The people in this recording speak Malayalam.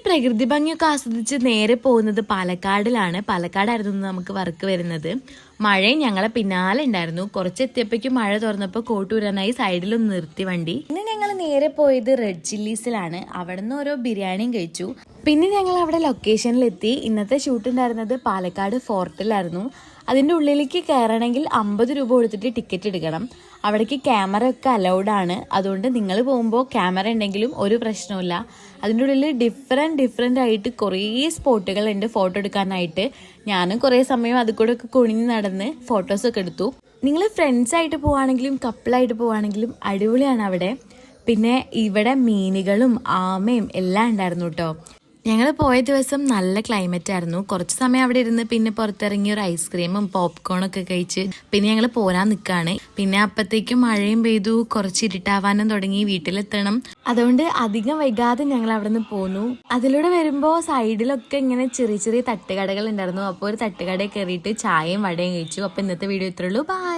പ്രകൃതി ഭംഗിയൊക്കെ ആസ്വദിച്ച് നേരെ പോകുന്നത് പാലക്കാടിലാണ്. പാലക്കാടായിരുന്നു നമുക്ക് വർക്ക് വരുന്നത്. മഴയും ഞങ്ങളെ പിന്നാലെ ഉണ്ടായിരുന്നു. കുറച്ചെത്തിയപ്പോഴേക്കും മഴ തുറന്നപ്പോൾ കോട്ടൂരാനായി സൈഡിലൊന്ന് നിർത്തി വണ്ടി. പിന്നെ ഞങ്ങൾ നേരെ പോയത് റെഡ് ചില്ലീസിലാണ്. അവിടെ നിന്ന് ഓരോ ബിരിയാണിയും കഴിച്ചു. പിന്നെ ഞങ്ങൾ അവിടെ ലൊക്കേഷനിലെത്തി. ഇന്നത്തെ ഷൂട്ട് ഉണ്ടായിരുന്നത് പാലക്കാട് ഫോർട്ടിലായിരുന്നു. അതിൻ്റെ ഉള്ളിലേക്ക് കയറണമെങ്കിൽ 50 രൂപ കൊടുത്തിട്ട് ടിക്കറ്റ് എടുക്കണം. അവിടേക്ക് ക്യാമറ ഒക്കെ അലൗഡാണ്. അതുകൊണ്ട് നിങ്ങൾ പോകുമ്പോൾ ക്യാമറ ഉണ്ടെങ്കിലും ഒരു പ്രശ്നമില്ല. അതിൻ്റെ ഉള്ളിൽ ഡിഫറെൻ്റ് ആയിട്ട് കുറേ സ്പോട്ടുകളുണ്ട് ഫോട്ടോ എടുക്കാനായിട്ട്. ഞാനും കുറേ സമയം അതിൽ കൂടെ ഒക്കെ കുനിഞ്ഞ് നടന്ന് ഫോട്ടോസൊക്കെ എടുത്തു. നിങ്ങൾ ഫ്രണ്ട്സായിട്ട് പോവുകയാണെങ്കിലും കപ്പിളായിട്ട് പോവുകയാണെങ്കിലും അടിപൊളിയാണ് അവിടെ. പിന്നെ ഇവിടെ മീനുകളും ആമയും എല്ലാം ഉണ്ടായിരുന്നു കേട്ടോ. ഞങ്ങൾ പോയ ദിവസം നല്ല ക്ലൈമറ്റ് ആയിരുന്നു. കുറച്ച് സമയം അവിടെ ഇരുന്ന് പിന്നെ പുറത്തിറങ്ങി ഒരു ഐസ്ക്രീമും പോപ്കോണൊക്കെ കഴിച്ച് പിന്നെ ഞങ്ങൾ പോരാൻ നിൽക്കുകയാണ്. പിന്നെ അപ്പത്തേക്കും മഴയും പെയ്തു, കുറച്ച് ഇരുട്ടാവാനും തുടങ്ങി, വീട്ടിലെത്തണം. അതുകൊണ്ട് അധികം വൈകാതെ ഞങ്ങൾ അവിടെ നിന്ന് പോന്നു. അതിലൂടെ വരുമ്പോൾ സൈഡിലൊക്കെ ഇങ്ങനെ ചെറിയ തട്ടുകടകൾ ഉണ്ടായിരുന്നു. അപ്പോൾ ഒരു തട്ടുകടയിൽ കയറിയിട്ട് ചായയും വടയും കഴിച്ചു. അപ്പോൾ ഇന്നത്തെ വീഡിയോ ഇത്രയുള്ളൂ. ബൈ.